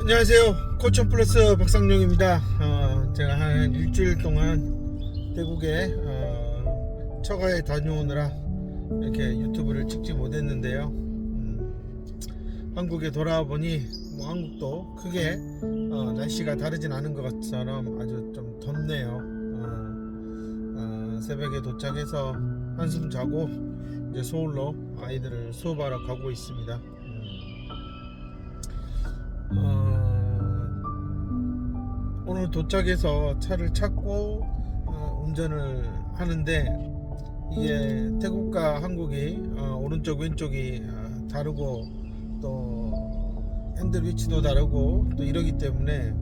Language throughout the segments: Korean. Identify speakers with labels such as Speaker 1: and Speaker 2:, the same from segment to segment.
Speaker 1: 안녕하세요. 코천 플러스 박상용입니다. 제가 한 일주일 동안 태국에 처가에 다녀오느라 이렇게 유튜브를 찍지 못했는데요. 한국에 돌아와 보니 한국도 크게 날씨가 다르진 않은 것처럼 아주 좀 덥네요. 새벽에 도착해서 한숨 자고 이제 서울로 아이들을 수업하러 가고 있습니다. 오늘 도착해서 차를 찾고 운전을 하는데 이게 태국과 한국이 오른쪽 왼쪽이 다르고 또 핸들 위치도 다르고 또 이러기 때문에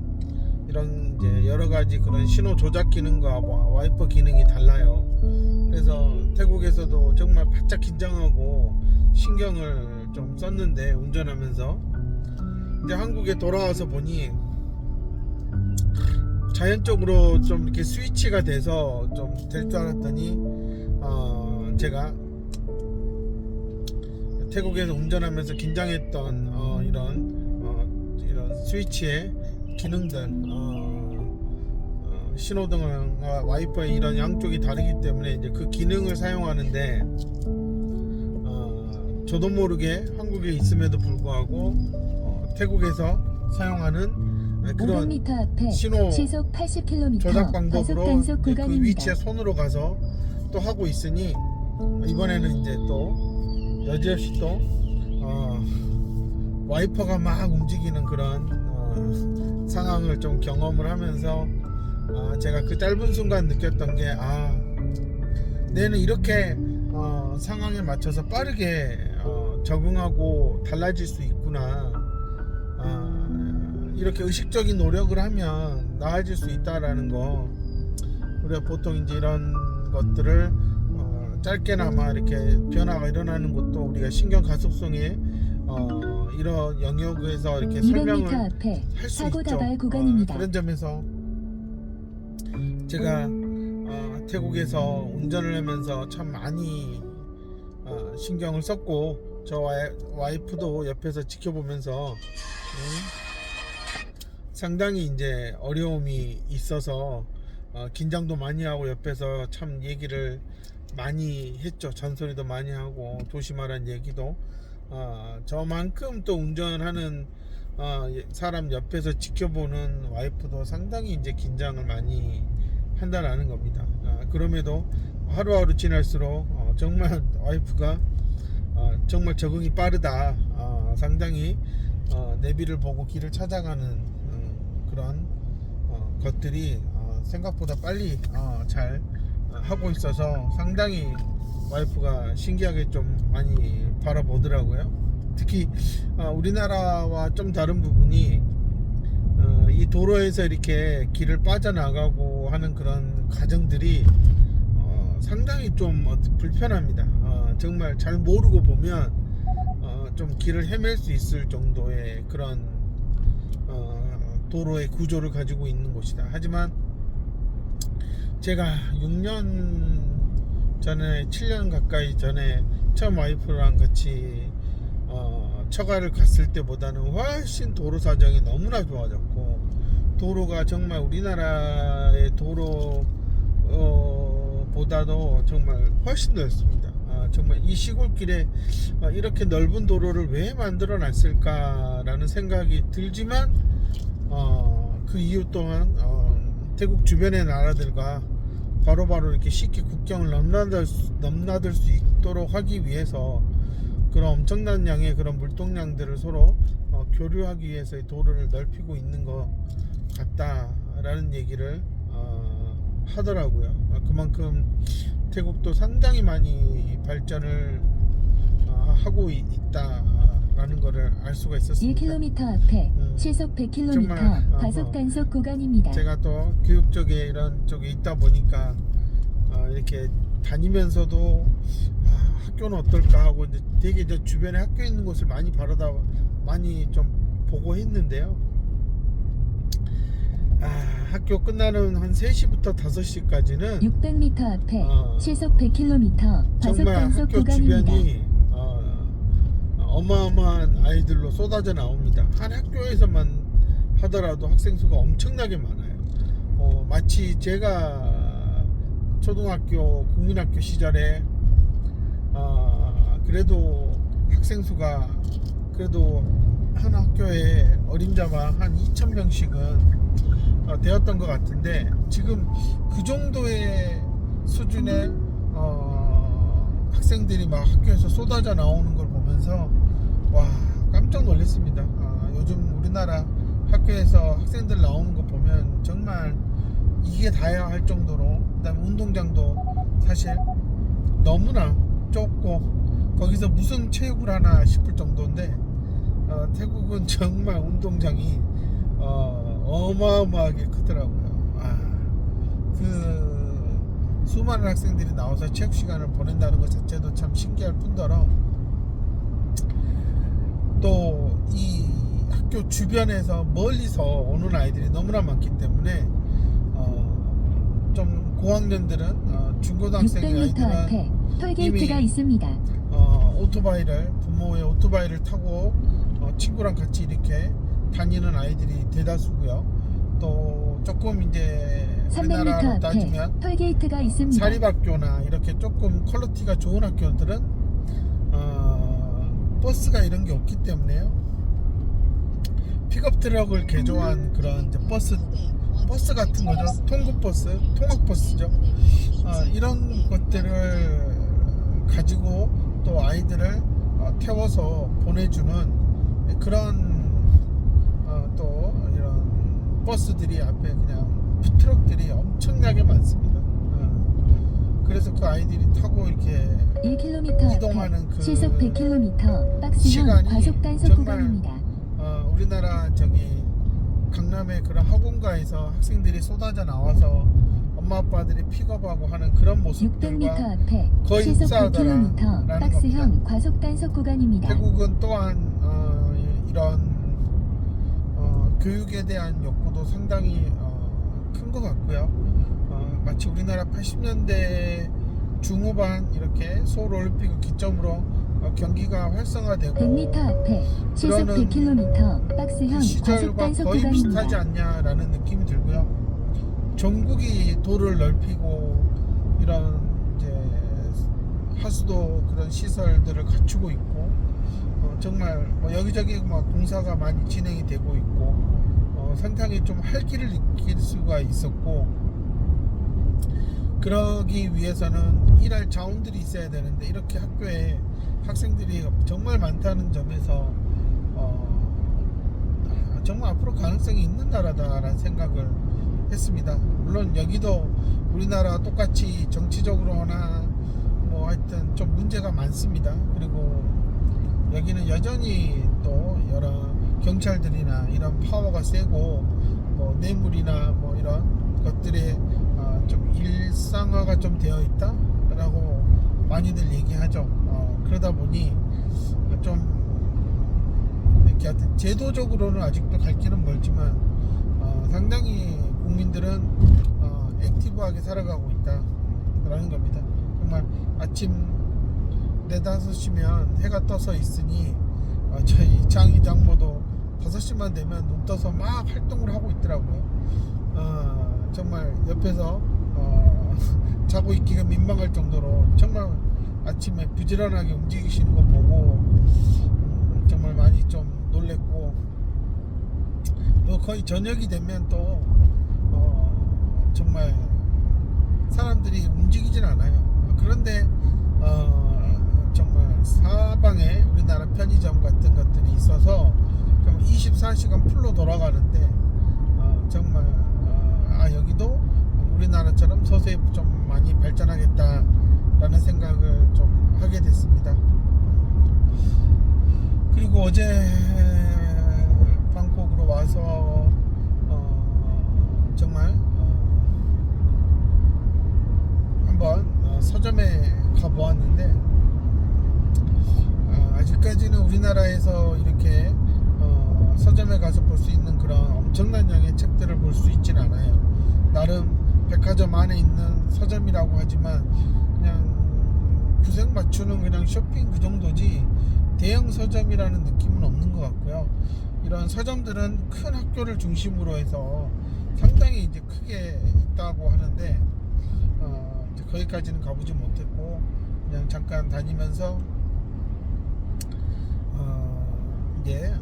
Speaker 1: 이런 이제 여러 가지 그런 신호 조작 기능과 와이퍼 기능이 달라요. 그래서 태국에서도 정말 바짝 긴장하고 신경을 좀 썼는데 운전하면서 이제 한국에 돌아와서 보니 자연적으로 좀 이렇게 스위치가 돼서 좀 될 줄 알았더니 제가 태국에서 운전하면서 긴장했던 이런 스위치의 기능들 신호등과 와이퍼의 이런 양쪽이 다르기 때문에 이제 그 기능을 사용하는데 저도 모르게 한국에 있음에도 불구하고 태국에서 사용하는 그런 신호
Speaker 2: 시속 80km
Speaker 1: 조작 방법으로 그 위치에
Speaker 2: 구간입니다.
Speaker 1: 손으로 가서 또 하고 있으니 이번에는 이제 또 여지없이 또 와이퍼가 막 움직이는 그런 상황을 좀 경험을 하면서 제가 그 짧은 순간 느꼈던 게 내는 이렇게 상황에 맞춰서 빠르게 적응하고 달라질 수 있구나. 이렇게 의식적인 노력을 하면 나아질 수 있다라는 거. 우리가 보통 이제 이런 것들을 짧게나마 이렇게 변화가 일어나는 것도 우리가 신경 가속성에 이런 영역에서 이렇게 설명을 할 수 있죠. 그런 점에서 제가 태국에서 운전을 하면서 참 많이 신경을 썼고 저 와이프도 옆에서 지켜보면서 상당히 이제 어려움이 있어서 긴장도 많이 하고 옆에서 참 얘기를 많이 했죠. 잔소리도 많이 하고 조심하라는 얘기도 저만큼 또 운전하는 사람 옆에서 지켜보는 와이프도 상당히 이제 긴장을 많이 한다라는 겁니다. 그럼에도 하루하루 지날수록 정말 와이프가 정말 적응이 빠르다. 상당히 내비를 보고 길을 찾아가는 그런 것들이 생각보다 빨리 잘 하고 있어서 상당히 와이프가 신기하게 좀 많이 바라보더라고요. 특히 우리나라와 좀 다른 부분이 이 도로에서 이렇게 길을 빠져나가고 하는 그런 과정들이 상당히 좀 불편합니다. 정말 잘 모르고 보면 좀 길을 헤맬 수 있을 정도의 그런 도로의 구조를 가지고 있는 곳이다. 하지만 제가 6년 전에 7년 가까이 전에 처음 와이프랑 같이 처가를 갔을 때보다는 훨씬 도로 사정이 너무나 좋아졌고 도로가 정말 우리나라의 도로 보다도 정말 훨씬 넓습니다. 정말 이 시골길에 이렇게 넓은 도로를 왜 만들어 놨을까라는 생각이 들지만 그 이유 또한 태국 주변의 나라들과 바로바로 이렇게 쉽게 국경을 넘나들 수 있도록 하기 위해서 그런 엄청난 양의 그런 물동량들을 서로 교류하기 위해서 이 도로를 넓히고 있는 것 같다라는 얘기를 하더라고요. 그만큼 태국도 상당히 많이 발전을 하고 있다라는 것을 알 수가 있었습니다.
Speaker 2: 1km 앞에 시속 100km 과속 단속 구간입니다.
Speaker 1: 제가 또 교육 쪽에 이런 쪽에 있다 보니까 이렇게 다니면서도 학교는 어떨까 하고 이제 되게 이제 주변에 학교 있는 곳을 많이 많이 좀 보고 했는데요. 학교 끝나는 한 3시부터 5시까지는
Speaker 2: 600m 앞에 시속 100km 과속
Speaker 1: 정말
Speaker 2: 단속
Speaker 1: 학교
Speaker 2: 구간입니다.
Speaker 1: 주변이 어마어마한 아이들로 쏟아져 나옵니다. 한 학교에서만 하더라도 학생 수가 엄청나게 많아요. 마치 제가 초등학교 국민학교 시절에 그래도 학생 수가 그래도 한 학교에 어림잡아 한 2,000명씩은 되었던 것 같은데, 지금 그 정도의 수준의 학생들이 막 학교에서 쏟아져 나오는 걸 보면서 와, 깜짝 놀랐습니다. 요즘 우리나라 학교에서 학생들 나오는 거 보면 정말 이게 다야 할 정도로, 그다음에 운동장도 사실 너무나 좁고 거기서 무슨 체육을 하나 싶을 정도인데, 태국은 정말 운동장이 어마어마하게 크더라고요. 그 수많은 학생들이 나와서 체육 시간을 보낸다는 것 자체도 참 신기할 뿐더러, 또 이 학교 주변에서 멀리서 오는 아이들이 너무나 많기 때문에 좀 고학년들은 중고등학생
Speaker 2: 600m
Speaker 1: 아이들은
Speaker 2: 앞에 톨게이트가
Speaker 1: 이미
Speaker 2: 있습니다.
Speaker 1: 오토바이를, 부모의 오토바이를 타고 친구랑 같이 이렇게 다니는 아이들이 대다수고요. 또 조금 이제
Speaker 2: 300m
Speaker 1: 우리나라로
Speaker 2: 앞에
Speaker 1: 따지면
Speaker 2: 톨게이트가 있습니다.
Speaker 1: 사립학교나 이렇게 조금 퀄리티가 좋은 학교들은 버스가 이런 게 없기 때문에요. 픽업 트럭을 개조한 그런 이제 버스 같은 거죠. 통학버스죠. 이런 것들을 가지고 또 아이들을 태워서 보내주는 그런 또 이런 버스들이 앞에 그냥 트럭들이 엄청나게 많습니다. 그래서 그 아이들이 타고 이렇게
Speaker 2: 1km
Speaker 1: 이동하는
Speaker 2: 앞에
Speaker 1: 그
Speaker 2: 시속 100km 박스형
Speaker 1: 시간이
Speaker 2: 과속 단속
Speaker 1: 정말
Speaker 2: 구간입니다.
Speaker 1: 우리나라 저기 강남의 그런 학원가에서 학생들이 쏟아져 나와서 엄마 아빠들이 픽업하고 하는 그런
Speaker 2: 600m
Speaker 1: 모습들과
Speaker 2: 앞에
Speaker 1: 거의
Speaker 2: 시속
Speaker 1: 흡사하다라는
Speaker 2: 100km 박스형
Speaker 1: 겁니다.
Speaker 2: 과속 단속 구간입니다.
Speaker 1: 태국은 또한 이런 교육에 대한 욕구도 상당히 큰 것 같고요. 마치 우리나라 80년대 중후반 이렇게 서울올림픽을 기점으로 경기가 활성화되고
Speaker 2: 100m 앞에 시속
Speaker 1: 그러는
Speaker 2: 100km 박스형 과속
Speaker 1: 시절과
Speaker 2: 단속
Speaker 1: 거의 비슷하지
Speaker 2: 구간입니다.
Speaker 1: 않냐라는 느낌이 들고요. 전국이 도를 넓히고 이런 이제 하수도 그런 시설들을 갖추고 있고, 정말 뭐 여기저기 막 공사가 많이 진행이 되고 있고, 상당히 좀 활기를 느낄 수가 있었고, 그러기 위해서는 일할 자원들이 있어야 되는데 이렇게 학교에 학생들이 정말 많다는 점에서 정말 앞으로 가능성이 있는 나라다라는 생각을 했습니다. 물론 여기도 우리나라 똑같이 정치적으로나 뭐 하여튼 좀 문제가 많습니다. 그리고 여기는 여전히 또 여러 경찰들이나 이런 파워가 세고 뭐 뇌물이나 뭐 이런 것들이 좀 일상화가 좀 되어 있다라고 많이들 얘기하죠. 그러다 보니 좀 이렇게 하여튼 제도적으로는 아직도 갈 길은 멀지만 상당히 국민들은 액티브하게 살아가고 있다라는 겁니다. 정말 아침 4-5시면 해가 떠서 있으니 저희 장이 장모도 5시만 되면 눈 떠서 막 활동을 하고 있더라고요. 정말 옆에서 자고 있기가 민망할 정도로 정말 아침에 부지런하게 움직이시는 거 보고 정말 많이 좀 놀랬고, 또 거의 저녁이 되면 또 정말 사람들이 움직이진 않아요. 그런데 정말 사방에 우리나라 편의점 같은 것들이 있어서 24시간 풀로 돌아가는데 정말 여기도 우리나라처럼 서서히 좀 많이 발전하겠다라는 생각을 좀 하게 됐습니다. 그리고 어제 방콕으로 와서 정말 한번 서점에 가보았는데 아직까지는 우리나라에서 이렇게 서점에 가서 볼 수 있는 그런 엄청난 양의 책들을 볼 수 있진 않아요. 나름 백화점 안에 있는 서점이라고 하지만 그냥 구색 맞추는 그냥 쇼핑 그 정도지 대형 서점이라는 느낌은 없는 것 같고요. 이런 그런 서점들은 큰 학교를 중심으로 해서 상당히 이제 크게 있다고 하는데 이제 거기까지는 가보지 못했고 그냥 잠깐 다니면서 이제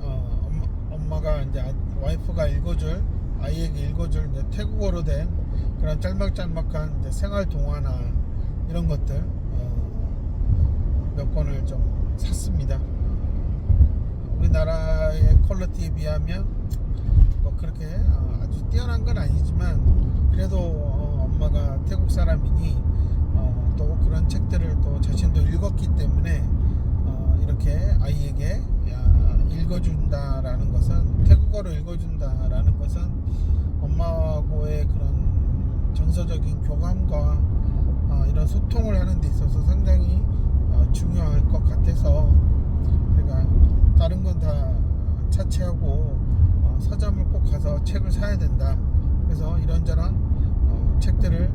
Speaker 1: 엄마가 이제 와이프가 읽어줄 아이에게 읽어줄 이제 태국어로 된 그런 짤막짤막한 이제 생활 동화나 이런 것들 몇 권을 좀 샀습니다. 우리나라의 퀄리티에 비하면 뭐 그렇게 아주 뛰어난 건 아니지만 그래도 엄마가 태국 사람이니 또 그런 책들을 또 자신도 읽었기 때문에 이렇게 아이에게 읽어준다라는 것은 태국어로 읽어준다라는 것은 엄마하고의 그런 정서적인 교감과 이런 소통을 하는 데 있어서 상당히 중요할 것 같아서 제가 다른 건 다 차치하고 서점을 꼭 가서 책을 사야 된다. 그래서 이런저런 책들을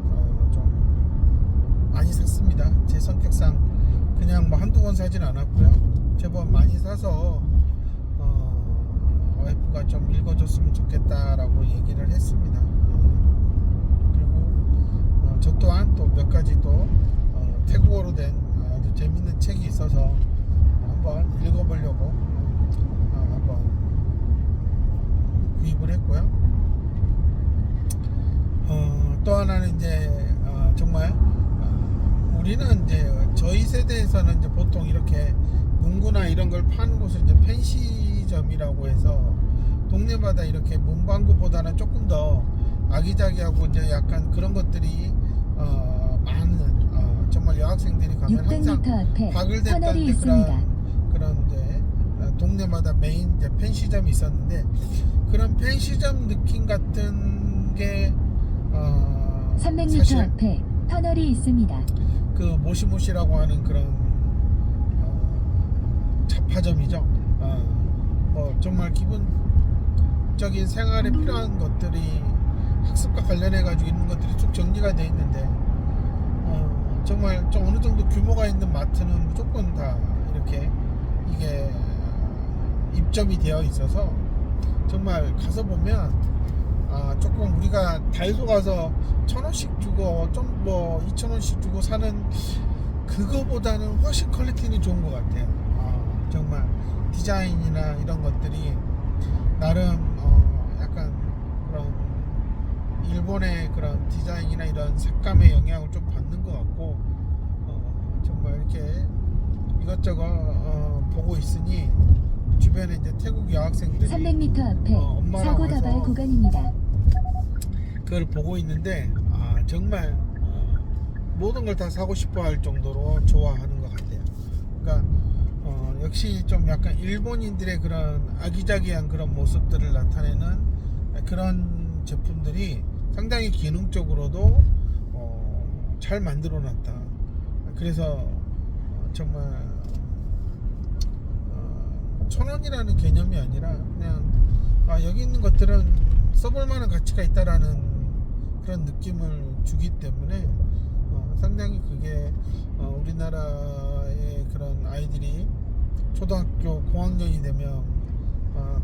Speaker 1: 좀 많이 샀습니다. 제 성격상 그냥 뭐 한두 권 사진 않았고요. 제법 많이 사서 와이프가 좀 읽어줬으면 좋겠다라고 얘기를 했습니다. 그리고 저 또한 또 몇 가지 또 태국어로 된 아주 재밌는 책이 있어서 한번 읽어보려고 한번 구입을 했고요. 또 하나는 이제 정말 우리는 이제 저희 세대에서는 이제 보통 이렇게 문구나 이런 걸 파는 곳을 이제 펜시점이라고 해서 동네마다 이렇게 문방구보다는 조금 더 아기자기하고 이제 약간 그런 것들이 많은 정말 여학생들이 가면 항상
Speaker 2: 600m 앞에
Speaker 1: 박을댔던
Speaker 2: 터널이
Speaker 1: 이제
Speaker 2: 있습니다.
Speaker 1: 그런 이제 동네마다 메인 이제 펜시점이 있었는데 그런 펜시점 느낌 같은 게
Speaker 2: 300m
Speaker 1: 사실
Speaker 2: 앞에 터널이 있습니다.
Speaker 1: 그 모시모시라고 하는 그런 잡화점이죠. 뭐 정말 기본적인 생활에 필요한 것들이 학습과 관련해 가지고 있는 것들이 쭉 정리가 되어 있는데 정말 좀 어느 정도 규모가 있는 마트는 무조건 다 이렇게 이게 입점이 되어 있어서 정말 가서 보면 조금 우리가 다이소 가서 1,000원씩 주고 좀 뭐 2,000원씩 주고 사는 그거보다는 훨씬 퀄리티는 좋은 것 같아요. 정말 디자인이나 이런 것들이 나름 약간 그런 일본의 그런 디자인이나 이런 색감의 영향을 좀 받는 것 같고 정말 이렇게 이것저것 보고 있으니 주변에 이제 태국 여학생들이
Speaker 2: 300m 앞에
Speaker 1: 엄마랑
Speaker 2: 사고
Speaker 1: 와서
Speaker 2: 다발 구간입니다.
Speaker 1: 그걸 보고 있는데 정말 모든 걸 다 사고 싶어 할 정도로 좋아하는 것 같아요. 그러니까 역시 좀 약간 일본인들의 그런 아기자기한 그런 모습들을 나타내는 그런 제품들이 상당히 기능적으로도 잘 만들어 놨다. 그래서 정말 1,000원이라는 개념이 아니라 그냥 여기 있는 것들은 써볼 만한 가치가 있다라는 그런 느낌을 주기 때문에 상당히 그게 우리나라의 그런 아이들이 초등학교 고학년이 되면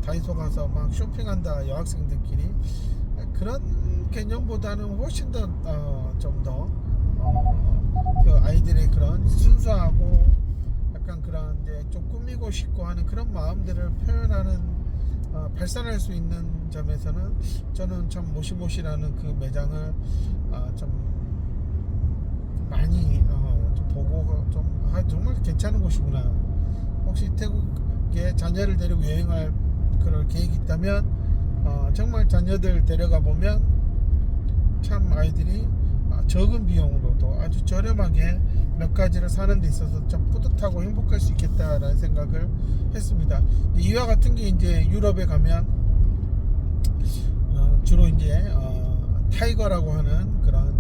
Speaker 1: 다이소 가서 막 쇼핑한다 여학생들끼리 그런 개념보다는 훨씬 더 좀 더 그 아이들의 그런 순수하고 약간 그런 이제 좀 꾸미고 싶고 하는 그런 마음들을 표현하는 발산할 수 있는 점에서는 저는 참 모시모시라는 그 매장을 좀 많이 좀 보고 좀 정말 괜찮은 곳이구나. 혹시 태국에 자녀를 데리고 여행할 그럴 계획이 있다면 정말 자녀들 데려가 보면 참 아이들이 적은 비용으로도 아주 저렴하게 몇 가지를 사는 데 있어서 좀 뿌듯하고 행복할 수 있겠다라는 생각을 했습니다. 이와 같은 게 이제 유럽에 가면 주로 이제 타이거라고 하는 그런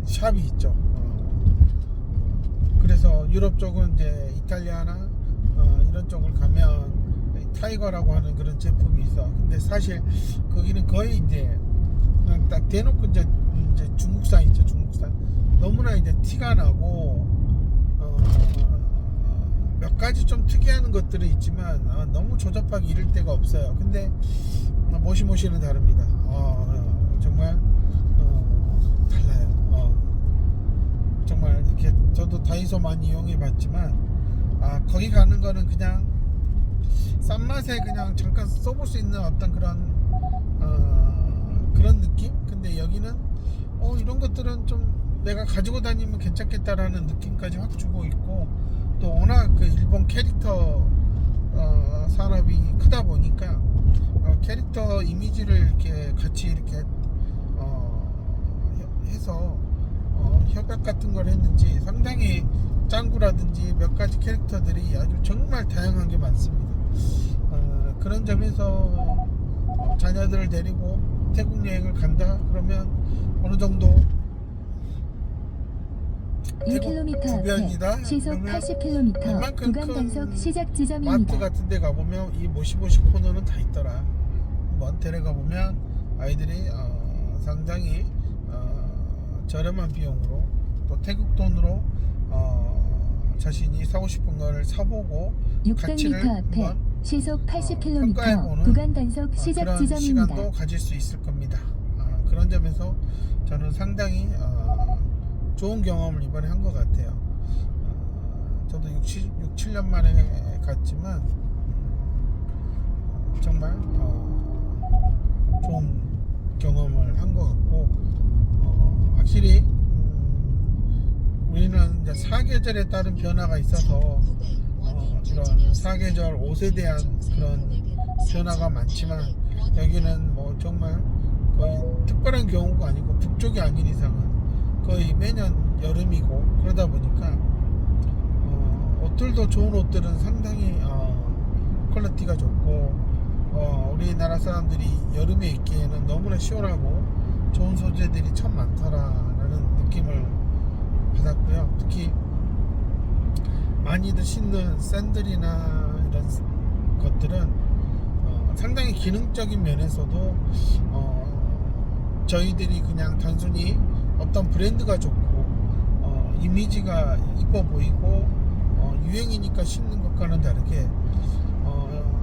Speaker 1: 샵이 있죠. 그래서 유럽 쪽은 이제 이탈리아나 이런 쪽을 가면 타이거라고 하는 그런 제품이 있어. 근데 사실 거기는 거의 이제 그냥 딱 대놓고 이제 중국산이죠. 중국산 너무나 이제 티가 나고 몇 가지 좀 특이한 것들은 있지만 너무 조잡하게 이를 데가 없어요. 근데 모시는 다릅니다. 정말 달라요. 정말 이렇게 저도 다이소 많이 이용해 봤지만 거기 가는 거는 그냥 싼 맛에 그냥 잠깐 써볼 수 있는 어떤 그런 느낌? 근데 여기는 이런 것들은 좀 내가 가지고 다니면 괜찮겠다라는 느낌까지 확 주고 있고, 또 워낙 그 일본 캐릭터 산업이 크다 보니까 캐릭터 이미지를 이렇게 같이 이렇게 해서 협약 같은 걸 했는지 상당히 짱구라든지 몇 가지 캐릭터들이 아주 정말 다양한 게 많습니다. 그런 점에서 자녀들을 데리고 태국 여행을 간다 그러면 어느 정도
Speaker 2: 1km
Speaker 1: 주변이다
Speaker 2: 앞에 시속
Speaker 1: 그러면
Speaker 2: 80km
Speaker 1: 이만큼
Speaker 2: 구간
Speaker 1: 큰
Speaker 2: 단속 시작
Speaker 1: 마트
Speaker 2: 지점입니다.
Speaker 1: 같은 데 가보면 이 모시모시 코너는 다 있더라. 한번 데려가 보면 아이들이 상당히 저렴한 비용으로 또 태국 돈으로 자신이 사고 싶은 걸 사보고
Speaker 2: 600m 앞에
Speaker 1: 한번
Speaker 2: 시속
Speaker 1: 평가해보는
Speaker 2: 80km 구간 단속 시작
Speaker 1: 그런
Speaker 2: 지점입니다.
Speaker 1: 시간도 가질 수 있을 겁니다. 그런 점에서 저는 상당히 좋은 경험을 이번에 한 것 같아요. 저도 6, 7년 만에 갔지만 정말 좋은 경험을 한 것 같고, 확실히 우리는 이제 사계절에 따른 변화가 있어서 이런 사계절 옷에 대한 그런 변화가 많지만 여기는 뭐 정말 거의 특별한 경우가 아니고 북쪽이 아닌 이상은 거의 매년 여름이고, 그러다 보니까 옷들도 좋은 옷들은 상당히 퀄리티가 좋고 우리나라 사람들이 여름에 입기에는 너무나 시원하고 좋은 소재들이 참 많더라라는 느낌을 받았고요. 특히 많이들 신는 샌들이나 이런 것들은 상당히 기능적인 면에서도 저희들이 그냥 단순히 어떤 브랜드가 좋고 이미지가 이뻐 보이고 유행이니까 신는 것과는 다르게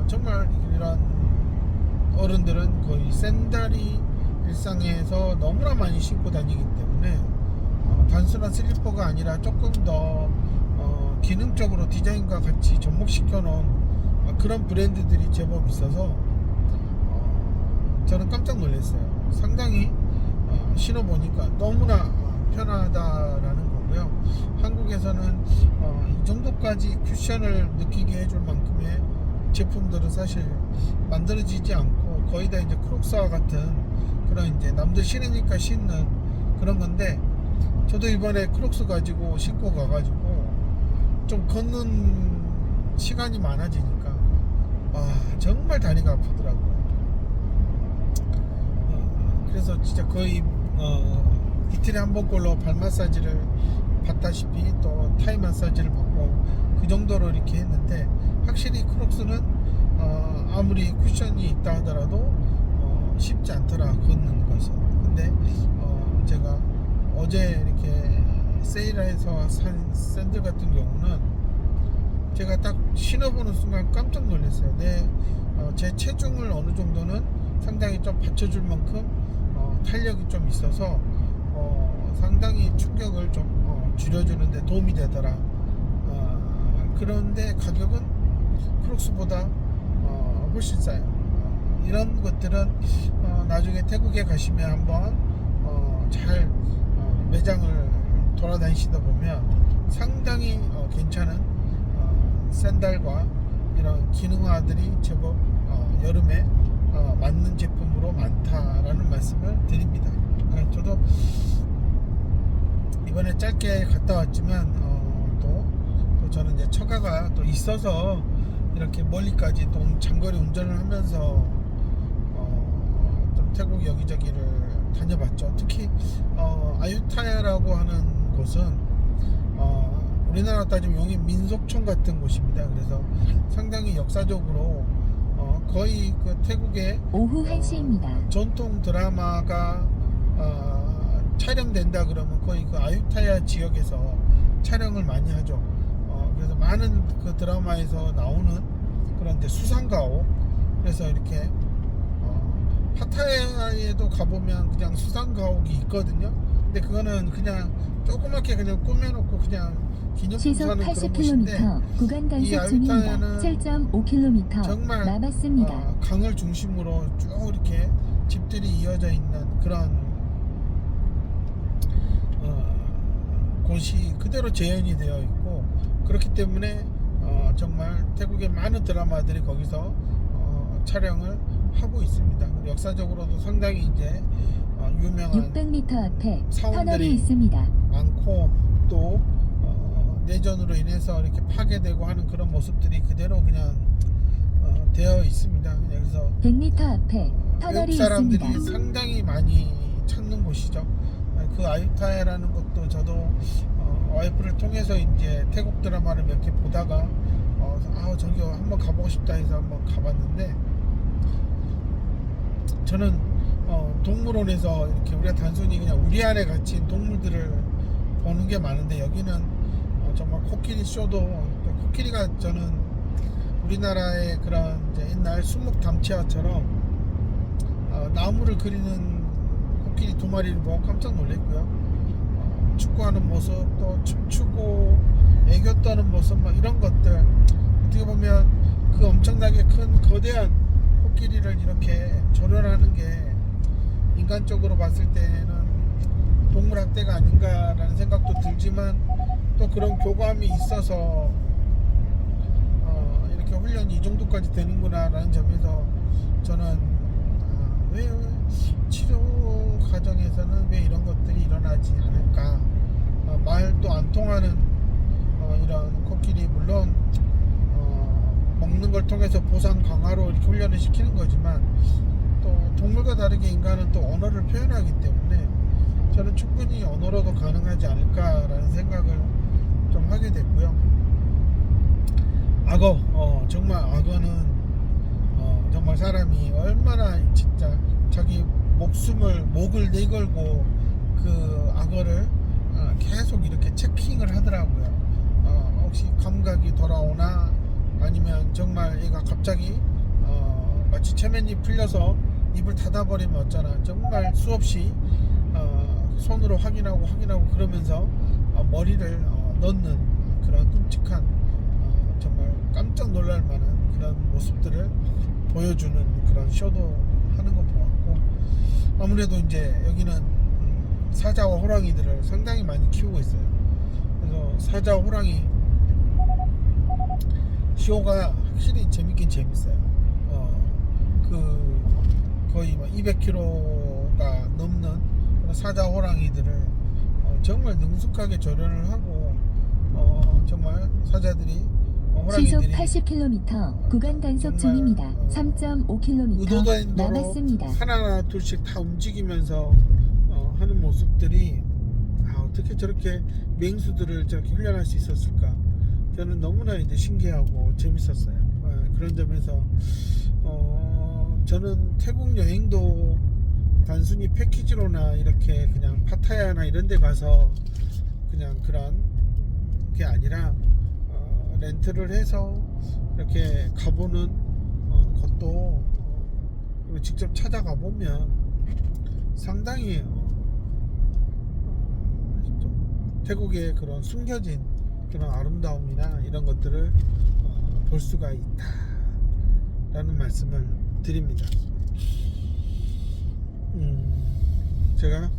Speaker 1: 정말 이런 어른들은 거의 샌들이 일상에서 너무나 많이 신고 다니기 때문에 단순한 슬리퍼가 아니라 조금 더 기능적으로 디자인과 같이 접목시켜 놓은 그런 브랜드들이 제법 있어서 저는 깜짝 놀랐어요. 상당히 신어보니까 너무나 편하다라는 거고요. 한국에서는 이 정도까지 쿠션을 느끼게 해줄 만큼의 제품들은 사실 만들어지지 않고 거의 다 이제 크록스와 같은 그런 이제 남들 신으니까 신는 그런 건데, 저도 이번에 크록스 가지고 신고 가가지고 좀 걷는 시간이 많아지니까 정말 다리가 아프더라고요. 그래서 진짜 거의 이틀에 한 번꼴로 발 마사지를 받다시피 또 타이 마사지를 받고 그 정도로 이렇게 했는데, 확실히 크록스는 아무리 쿠션이 있다 하더라도 쉽지 않더라 걷는 것은. 근데 제가 어제 이렇게 세일해서 산 샌들 같은 경우는 제가 딱 신어보는 순간 깜짝 놀랐어요. 제 체중을 어느 정도는 상당히 좀 받쳐줄 만큼 탄력이 좀 있어서 상당히 충격을 좀 줄여주는데 도움이 되더라. 그런데 가격은 크록스보다 훨씬 싸요. 이런 것들은 나중에 태국에 가시면 한번 잘 매장을 돌아다니시다 보면 상당히 괜찮은 샌들과 이런 기능화들이 제법 여름에 맞는 제품으로 많다라는 말씀을 드립니다. 저도 이번에 짧게 갔다 왔지만 또 저는 이제 처가가 또 있어서 이렇게 멀리까지 또 장거리 운전을 하면서 좀 태국 여기저기를 다녀봤죠. 특히 아유타야라고 하는 곳은 우리나라 따지면 용인 민속촌 같은 곳입니다. 그래서 상당히 역사적으로 거의 그 태국의
Speaker 2: 오후 1시입니다.
Speaker 1: 전통 드라마가 촬영된다 그러면 거의 그 아유타야 지역에서 촬영을 많이 하죠. 그래서 많은 그 드라마에서 나오는 그런 이제 수상가옥, 그래서 이렇게 파타야에도 가보면 그냥 수상가옥이 있거든요. 근데 그거는 그냥 조그맣게 그냥 꾸며놓고 그냥 기념품
Speaker 2: 시속
Speaker 1: 사는 그런 곳인데,
Speaker 2: 80km 구간
Speaker 1: 이
Speaker 2: 단속 중입니다.
Speaker 1: 아유타야는
Speaker 2: 7.5km
Speaker 1: 정말
Speaker 2: 남았습니다.
Speaker 1: 강을 중심으로 쭉 이렇게 집들이 이어져 있는 그런 곳이 그대로 재현이 되어 있고, 그렇기 때문에 정말 태국의 많은 드라마들이 거기서 촬영을 하고 있습니다. 역사적으로도 상당히 이제 유명한
Speaker 2: 600m 앞에
Speaker 1: 사원들이
Speaker 2: 터널이 있습니다.
Speaker 1: 많고, 또 내전으로 인해서 이렇게 파괴되고 하는 그런 모습들이 그대로 그냥 되어 있습니다. 그래서
Speaker 2: 100m 앞에
Speaker 1: 외국
Speaker 2: 터널이
Speaker 1: 사람들이
Speaker 2: 있습니다.
Speaker 1: 상당히 많이 찾는 곳이죠. 그 아유타야라는 것도 저도 와이프를 통해서 이제 태국 드라마를 몇 개 보다가 저기 한번 가보고 싶다 해서 한번 가봤는데, 저는 동물원에서 이렇게 우리가 단순히 그냥 우리 안에 갇힌 동물들을 보는 게 많은데, 여기는 정말 코끼리 쇼도, 코끼리가 저는 우리나라의 그런 이제 옛날 수묵 담치화처럼 나무를 그리는 코끼리 두 마리를 보고 깜짝 놀랐고요. 축구하는 모습, 또 춤추고 애교 떠는 모습, 막 이런 것들, 어떻게 보면 그 엄청나게 큰 거대한 코끼리를 이렇게 조련하는 게 인간적으로 봤을 때는 동물학대가 아닌가라는 생각도 들지만, 또 그런 교감이 있어서 이렇게 훈련이 이 정도까지 되는구나 라는 점에서 저는 왜 치료 과정에서는 왜 이런 것들이 일어나지 않을까, 말도 안 통하는 이런 코끼리, 물론 먹는 걸 통해서 보상 강화로 이렇게 훈련을 시키는 거지만, 또 동물과 다르게 인간은 또 언어를 표현하기 때문에 저는 충분히 언어로도 가능하지 않을까라는 생각을 좀 하게 됐고요. 악어, 정말 악어는 정말 사람이 얼마나 진짜 자기 목을 내걸고 그 악어를 계속 이렇게 체킹을 하더라고요. 혹시 감각이 돌아오나, 아니면 정말 얘가 갑자기 마치 체면이 풀려서 입을 닫아버리면 어쩌나, 정말 수없이 손으로 확인하고 그러면서 머리를 넣는 그런 끔찍한, 정말 깜짝 놀랄 만한 그런 모습들을 보여주는 그런 쇼도 하는 거 보았고, 아무래도 이제 여기는 사자와 호랑이들을 상당히 많이 키우고 있어요. 그래서 사자 호랑이 쇼가 확실히 재밌긴 재밌어요. 거의 200kg가 넘는 사자 호랑이들을 정말 능숙하게 조련을 하고, 정말 사자들이
Speaker 2: 시속
Speaker 1: 호랑이들이
Speaker 2: 80km 구간 단속 중입니다. 3.5km
Speaker 1: 의도된 도로
Speaker 2: 남았습니다.
Speaker 1: 하나 둘씩 다 움직이면서 하는 모습들이, 어떻게 저렇게 맹수들을 저렇게 훈련할 수 있었을까, 저는 너무나 이제 신기하고 재밌었어요. 그런 점에서 저는 태국 여행도 단순히 패키지로나 이렇게 그냥 파타야나 이런 데 가서 그냥 그런 게 아니라 렌트를 해서 이렇게 가보는 것도, 직접 찾아가 보면 상당히 좀 태국의 그런 숨겨진 그런 아름다움이나 이런 것들을 볼 수가 있다 라는 말씀을 드립니다. 제가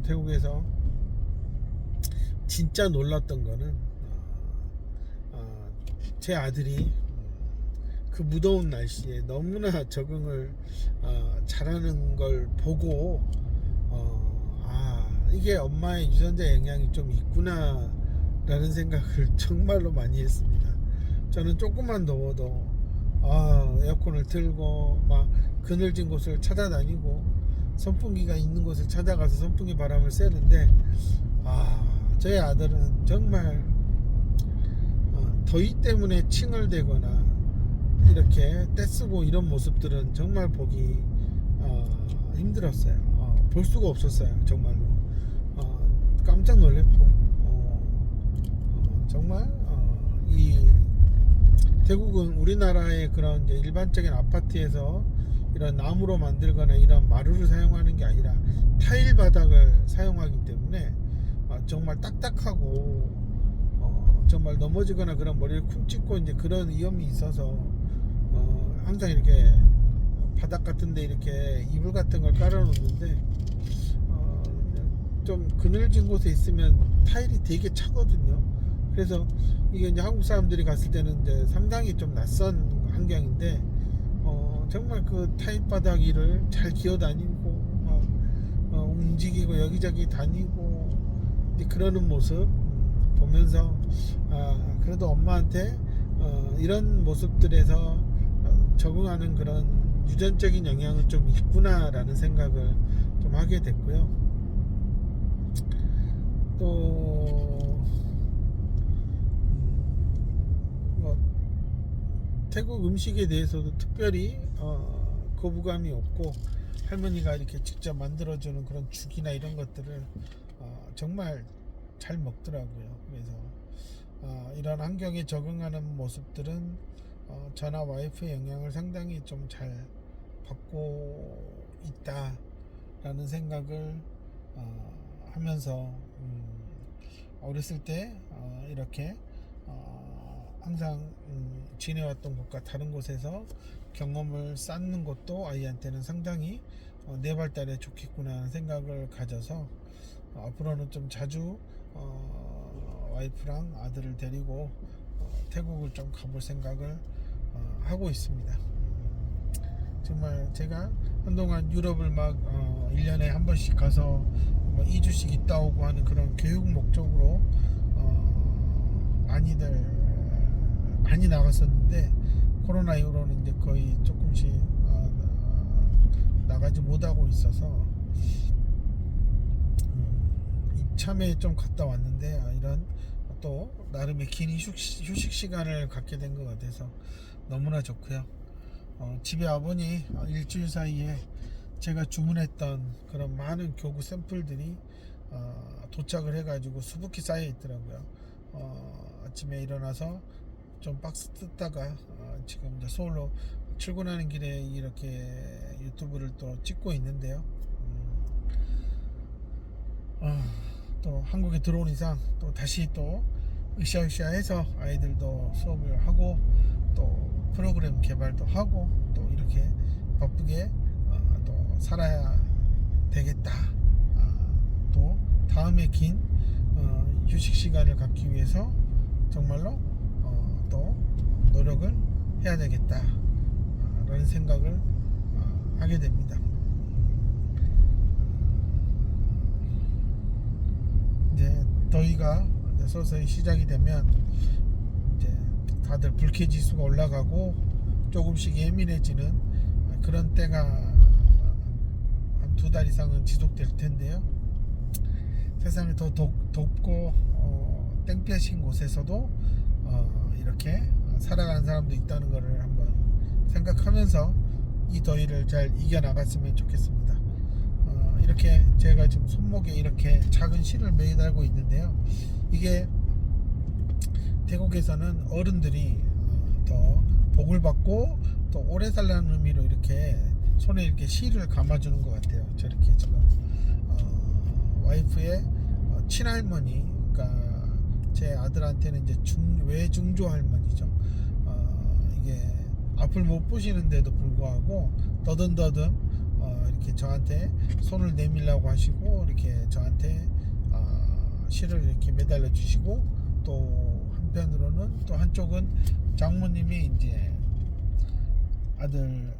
Speaker 1: 태국에서 진짜 놀랐던 거는 제 아들이 그 무더운 날씨에 너무나 적응을 잘하는 걸 보고 이게 엄마의 유전자 영향이 좀 있구나 라는 생각을 정말로 많이 했습니다. 저는 조금만 더워도 에어컨을 틀고 막 그늘진 곳을 찾아다니고 선풍기가 있는 곳을 찾아가서 선풍기 바람을 쐬는데, 저희 아들은 정말 더위 때문에 칭얼대거나 이렇게 떼쓰고 이런 모습들은 정말 보기 힘들었어요. 볼 수가 없었어요. 정말로 깜짝 놀랐고, 정말 이 태국은 우리나라의 그런 이제 일반적인 아파트에서 이런 나무로 만들거나 이런 마루를 사용하는 게 아니라 타일 바닥을 사용하기 때문에 정말 딱딱하고 정말 넘어지거나 그런 머리를 쿵 찍고 이제 그런 위험이 있어서 항상 이렇게 바닥 같은데 이렇게 이불 같은 걸 깔아 놓는데 좀 그늘진 곳에 있으면 타일이 되게 차거든요. 그래서 이게 이제 한국 사람들이 갔을 때는 이제 상당히 좀 낯선 환경인데 정말 그 타일 바닥 위를 잘 기어 다니고 막 움직이고 여기저기 다니고 이제 그러는 모습 보면서 그래도 엄마한테 이런 모습들에서 적응하는 그런 유전적인 영향은 좀 있구나라는 생각을 좀 하게 됐고요. 또 뭐 태국 음식에 대해서도 특별히 거부감이 없고 할머니가 이렇게 직접 만들어주는 그런 죽이나 이런 것들을 정말 잘 먹더라고요. 그래서 이런 환경에 적응하는 모습들은 저나 와이프의 영향을 상당히 좀 잘 받고 있다라는 생각을 하면서 어렸을 때 이렇게 항상 지내왔던 곳과 다른 곳에서 경험을 쌓는 것도 아이한테는 상당히 내 발달에 좋겠구나 하는 생각을 가져서 앞으로는 좀 자주 와이프랑 아들을 데리고 태국을 좀 가볼 생각을 하고 있습니다. 정말 제가 한동안 유럽을 막 1년에 한 번씩 가서 2주씩 있다 오고 하는 그런 교육 목적으로 많이 나갔었는데 코로나 이후로는 이제 거의 조금씩 나가지 못하고 있어서 이참에 좀 갔다 왔는데 이런 또 나름의 긴 휴식 시간을 갖게 된 것 같아서 너무나 좋고요. 집에 와보니 일주일 사이에 제가 주문했던 그런 많은 교구 샘플들이 도착을 해가지고 수북히 쌓여 있더라고요. 아침에 일어나서 좀 박스 뜯다가 지금 이제 서울로 출근하는 길에 이렇게 유튜브를 또 찍고 있는데요. 또 한국에 들어온 이상 또 다시 또 으쌰으쌰해서 아이들도 수업을 하고 또 프로그램 개발도 하고 또 이렇게 바쁘게 또 살아야 되겠다. 또 다음에 긴 휴식 시간을 갖기 위해서 정말로 또 노력을 해야 되겠다 라는 생각을 하게 됩니다. 이제 더위가 서서히 시작이 되면 이제 다들 불쾌지수가 올라가고 조금씩 예민해지는 그런 때가 한 2달 이상은 지속될 텐데요. 세상이 더 덥고 땡볕인 곳에서도 이렇게 살아가는 사람도 있다는 것을 한번 생각하면서 이 더위를 잘 이겨나갔으면 좋겠습니다. 이렇게 제가 지금 손목에 이렇게 작은 실을 매달고 있는데요. 이게 태국에서는 어른들이 더 복을 받고 또 오래 살라는 의미로 이렇게 손에 이렇게 실을 감아주는 것 같아요. 저렇게 지금 와이프의 친할머니, 그러니까 제 아들한테는 이제 외중조 할머니죠. 이게 앞을 못 보시는데도 불구하고 더듬더듬 이렇게 저한테 손을 내밀라고 하시고 이렇게 저한테 실을 이렇게 매달려 주시고 또 한편으로는 또 한쪽은 장모님이 이제 아들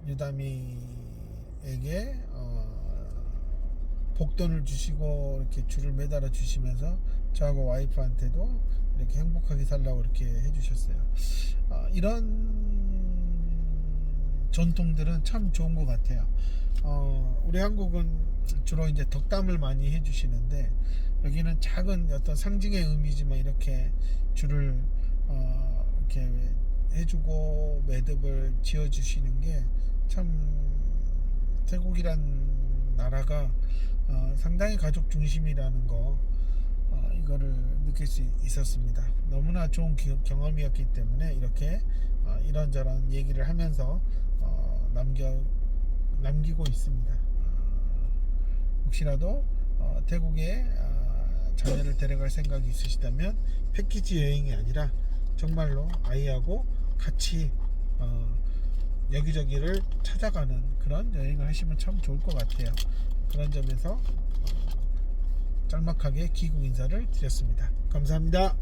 Speaker 1: 유담이에게 복돈을 주시고 이렇게 줄을 매달아 주시면서 저하고 와이프한테도 이렇게 행복하게 살라고 이렇게 해주셨어요. 이런 전통들은 참 좋은 것 같아요. 우리 한국은 주로 이제 덕담을 많이 해주시는데 여기는 작은 어떤 상징의 의미지만 이렇게 줄을 이렇게 해주고 매듭을 지어주시는 게 참 태국이란 나라가 상당히 가족 중심이라는 거 이거를 느낄 수 있었습니다. 너무나 좋은 경험이었기 때문에 이렇게 이런저런 얘기를 하면서 남기고 있습니다. 혹시라도 태국에 자녀를 데려갈 생각이 있으시다면 패키지 여행이 아니라 정말로 아이하고 같이 여기저기를 찾아가는 그런 여행을 하시면 참 좋을 것 같아요. 그런 점에서 짤막하게 귀국 인사를 드렸습니다. 감사합니다.